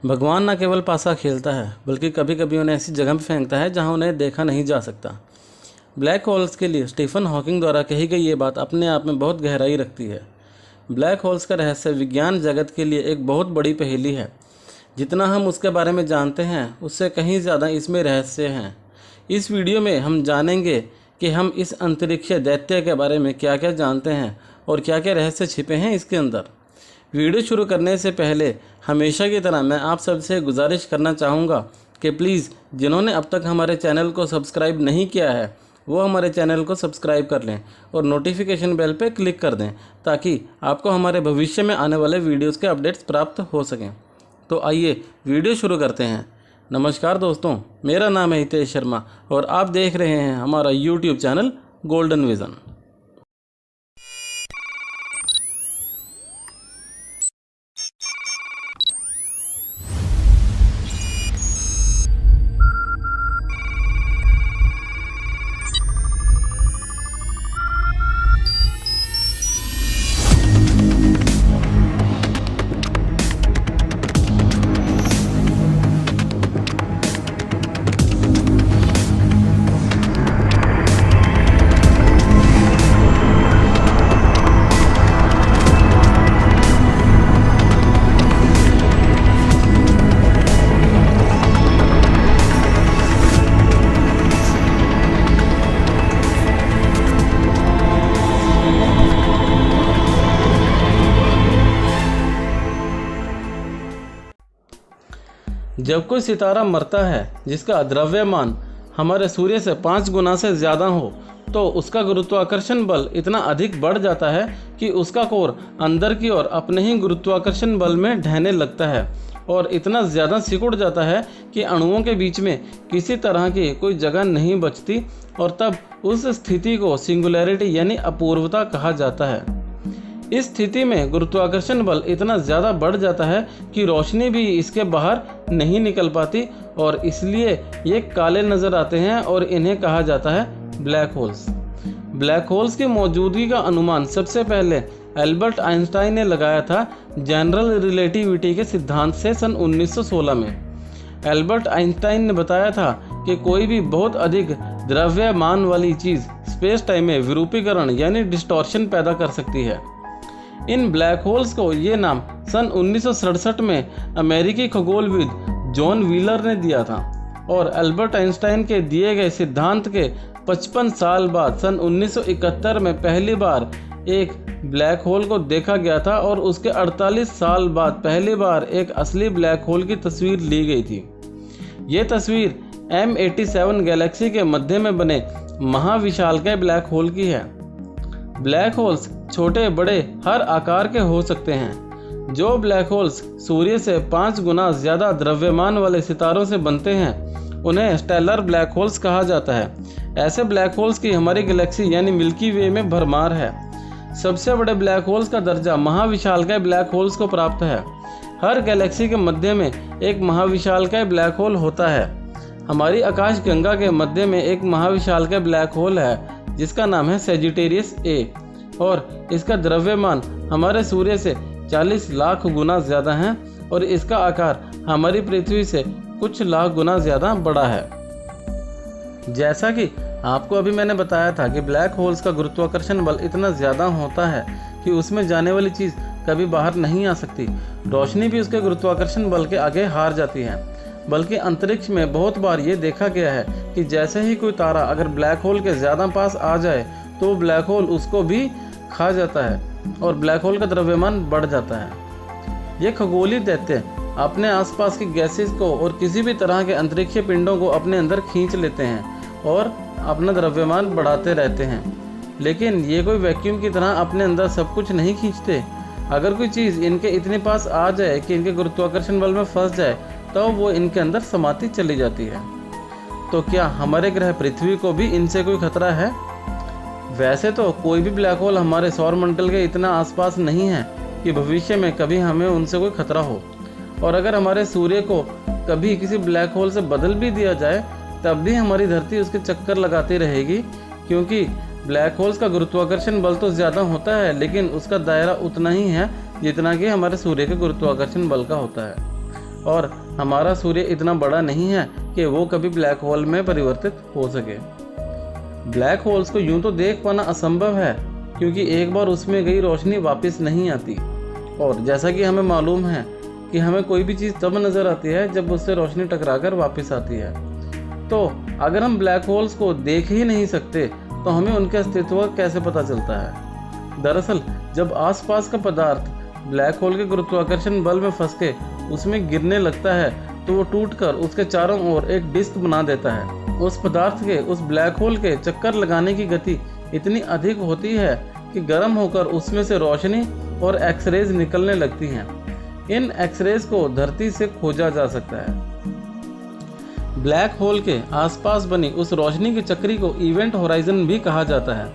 भगवान न केवल पासा खेलता है बल्कि कभी कभी उन्हें ऐसी जगह पर फेंकता है जहां उन्हें देखा नहीं जा सकता। ब्लैक होल्स के लिए स्टीफन हॉकिंग द्वारा कही गई ये बात अपने आप में बहुत गहराई रखती है। ब्लैक होल्स का रहस्य विज्ञान जगत के लिए एक बहुत बड़ी पहेली है। जितना हम उसके बारे में जानते हैं उससे कहीं ज़्यादा इसमें रहस्य हैं। इस वीडियो में हम जानेंगे कि हम इस अंतरिक्ष दैत्य के बारे में क्या क्या जानते हैं और क्या क्या रहस्य छिपे हैं इसके अंदर। वीडियो शुरू करने से पहले हमेशा की तरह मैं आप सबसे गुजारिश करना चाहूँगा कि प्लीज़ जिन्होंने अब तक हमारे चैनल को सब्सक्राइब नहीं किया है वो हमारे चैनल को सब्सक्राइब कर लें और नोटिफिकेशन बेल पर क्लिक कर दें ताकि आपको हमारे भविष्य में आने वाले वीडियोज़ के अपडेट्स प्राप्त हो सकें। तो आइए वीडियो शुरू करते हैं। नमस्कार दोस्तों, मेरा नाम है हितेश शर्मा और आप देख रहे हैं हमारा यूट्यूब चैनल गोल्डन विज़न। जब कोई सितारा मरता है जिसका द्रव्यमान हमारे सूर्य से 5 गुना से ज़्यादा हो तो उसका गुरुत्वाकर्षण बल इतना अधिक बढ़ जाता है कि उसका कोर अंदर की ओर अपने ही गुरुत्वाकर्षण बल में ढहने लगता है और इतना ज़्यादा सिकुड़ जाता है कि अणुओं के बीच में किसी तरह की कोई जगह नहीं बचती और तब उस स्थिति को सिंगुलैरिटी यानी अपूर्वता कहा जाता है। इस स्थिति में गुरुत्वाकर्षण बल इतना ज़्यादा बढ़ जाता है कि रोशनी भी इसके बाहर नहीं निकल पाती और इसलिए ये काले नज़र आते हैं और इन्हें कहा जाता है ब्लैक होल्स। ब्लैक होल्स की मौजूदगी का अनुमान सबसे पहले एल्बर्ट आइंस्टाइन ने लगाया था जनरल रिलेटिविटी के सिद्धांत से सन 1916 में। एल्बर्ट आइंस्टाइन ने बताया था कि कोई भी बहुत अधिक द्रव्यमान वाली चीज़ स्पेस टाइम में विरूपीकरण यानी डिस्टॉर्शन पैदा कर सकती है। इन ब्लैक होल्स को ये नाम सन 1967 में अमेरिकी खगोलविद जॉन व्हीलर ने दिया था और एल्बर्ट आइंस्टाइन के दिए गए सिद्धांत के 55 साल बाद सन 1971 में पहली बार एक ब्लैक होल को देखा गया था और उसके 48 साल बाद पहली बार एक असली ब्लैक होल की तस्वीर ली गई थी। ये तस्वीर M87 गैलेक्सी के मध्य में बने महाविशालकाय ब्लैक होल की है। ब्लैक होल्स छोटे बड़े हर आकार के हो सकते हैं। जो ब्लैक होल्स सूर्य से 5 गुना ज़्यादा द्रव्यमान वाले सितारों से बनते हैं उन्हें स्टेलर ब्लैक होल्स कहा जाता है। ऐसे ब्लैक होल्स की हमारी गैलेक्सी यानी मिल्की वे में भरमार है। सबसे बड़े ब्लैक होल्स का दर्जा महाविशालकाय ब्लैक होल्स को प्राप्त है। हर गैलेक्सी के मध्य में एक महाविशालकाय ब्लैक होल होता है। हमारी आकाश गंगा के मध्य में एक महाविशालकाय ब्लैक होल है जिसका नाम है सेजिटेरियस ए और इसका द्रव्यमान हमारे सूर्य से 40 लाख गुना ज़्यादा है और इसका आकार हमारी पृथ्वी से कुछ लाख गुना ज़्यादा बड़ा है। जैसा कि आपको अभी मैंने बताया था कि ब्लैक होल्स का गुरुत्वाकर्षण बल इतना ज़्यादा होता है कि उसमें जाने वाली चीज़ कभी बाहर नहीं आ सकती। रोशनी भी उसके गुरुत्वाकर्षण बल के आगे हार जाती है। बल्कि अंतरिक्ष में बहुत बार ये देखा गया है कि जैसे ही कोई तारा अगर ब्लैक होल के ज़्यादा पास आ जाए तो ब्लैक होल उसको भी खा जाता है और ब्लैक होल का द्रव्यमान बढ़ जाता है। ये खगोलीय दैत्य अपने आसपास की गैसेस को और किसी भी तरह के अंतरिक्षीय पिंडों को अपने अंदर खींच लेते हैं और अपना द्रव्यमान बढ़ाते रहते हैं। लेकिन ये कोई वैक्यूम की तरह अपने अंदर सब कुछ नहीं खींचते। अगर कोई चीज़ इनके इतने पास आ जाए कि इनके गुरुत्वाकर्षण बल में फंस जाए तो वो इनके अंदर समाती चली जाती है। तो क्या हमारे ग्रह पृथ्वी को भी इनसे कोई खतरा है? वैसे तो कोई भी ब्लैक होल हमारे सौरमंडल के इतना आसपास नहीं है कि भविष्य में कभी हमें उनसे कोई खतरा हो। और अगर हमारे सूर्य को कभी किसी ब्लैक होल से बदल भी दिया जाए तब भी हमारी धरती उसके चक्कर लगाती रहेगी, क्योंकि ब्लैक होल्स का गुरुत्वाकर्षण बल तो ज़्यादा होता है लेकिन उसका दायरा उतना ही है जितना कि हमारे सूर्य के गुरुत्वाकर्षण बल का होता है। और हमारा सूर्य इतना बड़ा नहीं है कि वो कभी ब्लैक होल में परिवर्तित हो सके। ब्लैक होल्स को यूं तो देख पाना असंभव है, क्योंकि एक बार उसमें गई रोशनी वापस नहीं आती। और जैसा कि हमें मालूम है कि हमें कोई भी चीज़ तब नज़र आती है जब उससे रोशनी टकराकर वापस आती है। तो अगर हम ब्लैक होल्स को देख ही नहीं सकते तो हमें उनके अस्तित्व कैसे पता चलता है? दरअसल जब आसपास का पदार्थ ब्लैक होल के गुरुत्वाकर्षण बल में फंस के उसमें गिरने लगता है तो वो टूटकर उसके चारों ओर एक डिस्क बना देता है। उस पदार्थ के उस ब्लैक होल के चक्कर लगाने की गति इतनी अधिक होती है कि गर्म होकर उसमें से रोशनी और एक्सरेज निकलने लगती हैं। इन एक्सरेज को धरती से खोजा जा सकता है। ब्लैक होल के आसपास बनी उस रोशनी की चक्री को इवेंट होराइजन भी कहा जाता है।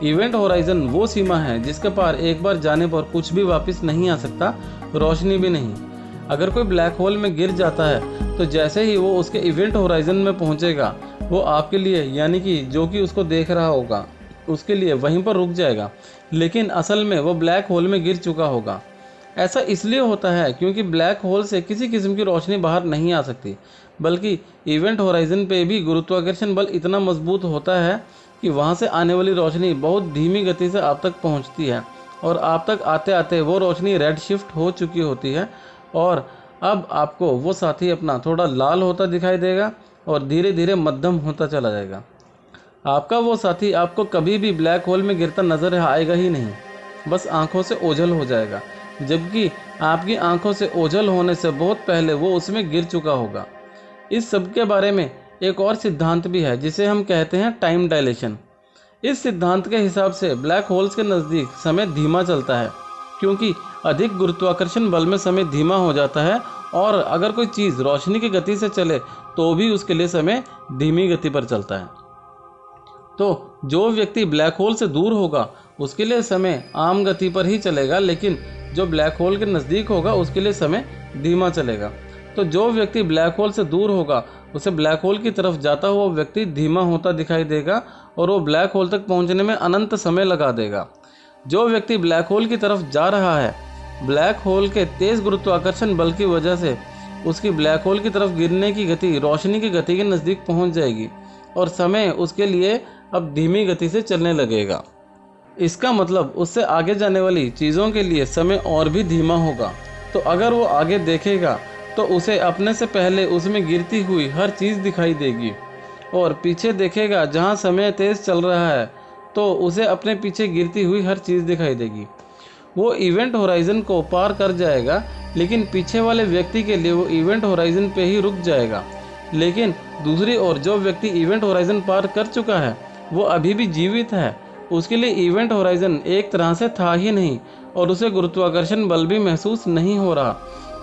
इवेंट होराइजन वो सीमा है जिसके पार एक बार जाने पर कुछ भी वापस नहीं आ सकता, रोशनी भी नहीं। अगर कोई ब्लैक होल में गिर जाता है तो जैसे ही वो उसके इवेंट होराइजन में पहुंचेगा, वो आपके लिए यानी कि जो कि उसको देख रहा होगा उसके लिए वहीं पर रुक जाएगा, लेकिन असल में वो ब्लैक होल में गिर चुका होगा। ऐसा इसलिए होता है क्योंकि ब्लैक होल से किसी किस्म की रोशनी बाहर नहीं आ सकती, बल्कि इवेंट होराइजन पे भी गुरुत्वाकर्षण बल इतना मजबूत होता है कि वहाँ से आने वाली रोशनी बहुत धीमी गति से आप तक पहुँचती है और आप तक आते आते वो रोशनी रेड शिफ्ट हो चुकी होती है और अब आपको वो साथी अपना थोड़ा लाल होता दिखाई देगा और धीरे धीरे मध्यम होता चला जाएगा। आपका वो साथी आपको कभी भी ब्लैक होल में गिरता नजर आएगा ही नहीं, बस आंखों से ओझल हो जाएगा, जबकि आपकी आंखों से ओझल होने से बहुत पहले वो उसमें गिर चुका होगा। इस सब के बारे में एक और सिद्धांत भी है जिसे हम कहते हैं टाइम डायलेशन। इस सिद्धांत के हिसाब से ब्लैक होल्स के नज़दीक समय धीमा चलता है, क्योंकि अधिक गुरुत्वाकर्षण बल में समय धीमा हो जाता है और अगर कोई चीज़ रोशनी की गति से चले तो भी उसके लिए समय धीमी गति पर चलता है। तो जो व्यक्ति ब्लैक होल से दूर होगा उसके लिए समय आम गति पर ही चलेगा, लेकिन जो ब्लैक होल के नज़दीक होगा उसके लिए समय धीमा चलेगा। तो जो व्यक्ति ब्लैक होल से दूर होगा उसे ब्लैक होल की तरफ जाता हुआ व्यक्ति धीमा होता दिखाई देगा और वो ब्लैक होल तक पहुंचने में अनंत समय लगा देगा। जो व्यक्ति ब्लैक होल की तरफ जा रहा है, ब्लैक होल के तेज़ गुरुत्वाकर्षण बल की वजह से उसकी ब्लैक होल की तरफ गिरने की गति रोशनी की गति के नज़दीक पहुंच जाएगी और समय उसके लिए अब धीमी गति से चलने लगेगा। इसका मतलब उससे आगे जाने वाली चीज़ों के लिए समय और भी धीमा होगा। तो अगर वो आगे देखेगा तो उसे अपने से पहले उसमें गिरती हुई हर चीज़ दिखाई देगी और पीछे देखेगा जहाँ समय तेज़ चल रहा है तो उसे अपने पीछे गिरती हुई हर चीज़ दिखाई देगी। वो इवेंट होराइजन को पार कर जाएगा, लेकिन पीछे वाले व्यक्ति के लिए वो इवेंट होराइजन पे ही रुक जाएगा। लेकिन दूसरी ओर जो व्यक्ति इवेंट होराइजन पार कर चुका है वो अभी भी जीवित है, उसके लिए इवेंट होराइजन एक तरह से था ही नहीं और उसे गुरुत्वाकर्षण बल भी महसूस नहीं हो रहा,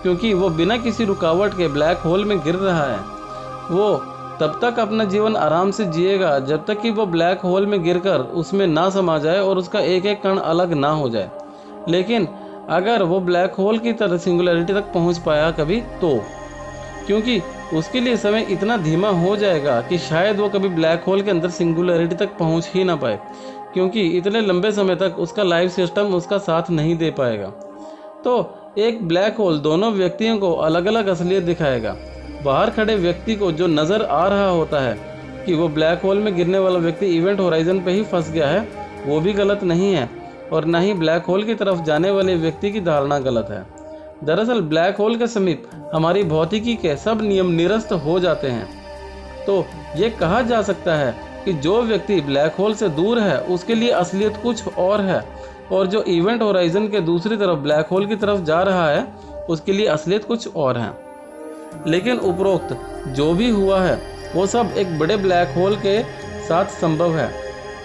क्योंकि वो बिना किसी रुकावट के ब्लैक होल में गिर रहा है। वो तब तक अपना जीवन आराम से जिएगा जब तक कि वो ब्लैक होल में गिरकर उसमें ना समा जाए और उसका एक एक कण अलग ना हो जाए। लेकिन अगर वो ब्लैक होल की तरह सिंगुलैरिटी तक पहुंच पाया कभी तो, क्योंकि उसके लिए समय इतना धीमा हो जाएगा कि शायद वो कभी ब्लैक होल के अंदर सिंगुलैरिटी तक पहुंच ही ना पाए, क्योंकि इतने लंबे समय तक उसका लाइफ सिस्टम उसका साथ नहीं दे पाएगा। तो एक ब्लैक होल दोनों व्यक्तियों को अलग अलग असलियत दिखाएगा। बाहर खड़े व्यक्ति को जो नज़र आ रहा होता है कि वो ब्लैक होल में गिरने वाला व्यक्ति इवेंट होराइजन पे ही फंस गया है, वो भी गलत नहीं है और ना ही ब्लैक होल की तरफ जाने वाले व्यक्ति की धारणा गलत है। दरअसल ब्लैक होल के समीप हमारी भौतिकी के सब नियम निरस्त हो जाते हैं। तो ये कहा जा सकता है कि जो व्यक्ति ब्लैक होल से दूर है उसके लिए असलियत कुछ और है और जो इवेंट होराइजन के दूसरी तरफ ब्लैक होल की तरफ जा रहा है उसके लिए असलियत कुछ और है। लेकिन उपरोक्त जो भी हुआ है वो सब एक बड़े ब्लैक होल के साथ संभव है,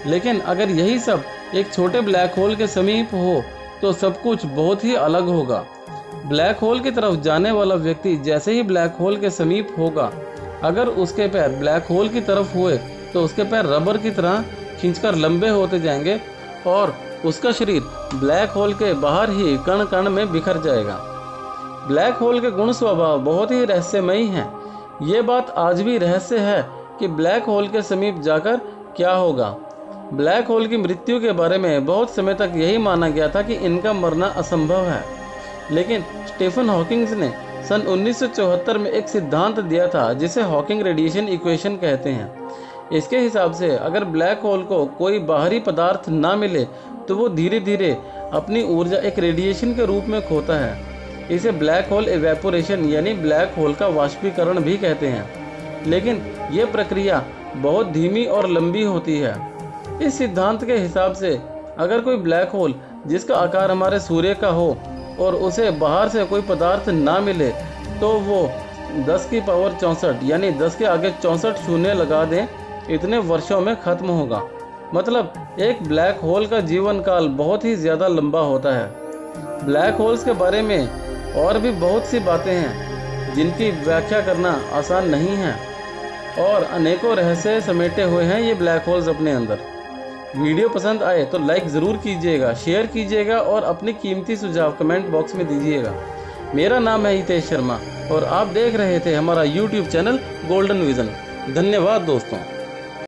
लेकिन अगर यही सब एक छोटे ब्लैक होल के समीप हो तो सब कुछ बहुत ही अलग होगा। ब्लैक होल की तरफ जाने वाला व्यक्ति जैसे ही ब्लैक होल के समीप होगा, अगर उसके पैर ब्लैक होल की तरफ हुए तो उसके पैर रबर की तरह खींचकर लंबे होते जाएंगे और उसका शरीर ब्लैक होल के बाहर ही कण कण में बिखर जाएगा। ब्लैक होल के गुण स्वभाव बहुत ही रहस्यमयी हैं। ये बात आज भी रहस्य है कि ब्लैक होल के समीप जाकर क्या होगा। ब्लैक होल की मृत्यु के बारे में बहुत समय तक यही माना गया था कि इनका मरना असंभव है, लेकिन स्टीफन हॉकिंग्स ने सन 1974 में एक सिद्धांत दिया था जिसे हॉकिंग रेडिएशन इक्वेशन कहते हैं। इसके हिसाब से अगर ब्लैक होल को कोई बाहरी पदार्थ ना मिले तो वो धीरे धीरे अपनी ऊर्जा एक रेडिएशन के रूप में खोता है। इसे ब्लैक होल इवेपोरेशन यानी ब्लैक होल का वाष्पीकरण भी कहते हैं, लेकिन ये प्रक्रिया बहुत धीमी और लंबी होती है। इस सिद्धांत के हिसाब से अगर कोई ब्लैक होल जिसका आकार हमारे सूर्य का हो और उसे बाहर से कोई पदार्थ ना मिले तो वो 10 की पावर 64 यानी 10 के आगे 64 शून्य लगा दें, इतने वर्षों में ख़त्म होगा। मतलब एक ब्लैक होल का जीवन काल बहुत ही ज़्यादा लंबा होता है। ब्लैक होल्स के बारे में और भी बहुत सी बातें हैं जिनकी व्याख्या करना आसान नहीं है और अनेकों रहस्य समेटे हुए हैं ये ब्लैक होल्स अपने अंदर। वीडियो पसंद आए तो लाइक ज़रूर कीजिएगा, शेयर कीजिएगा और अपनी कीमती सुझाव कमेंट बॉक्स में दीजिएगा। मेरा नाम है हितेश शर्मा और आप देख रहे थे हमारा YouTube चैनल गोल्डन विज़न। धन्यवाद दोस्तों।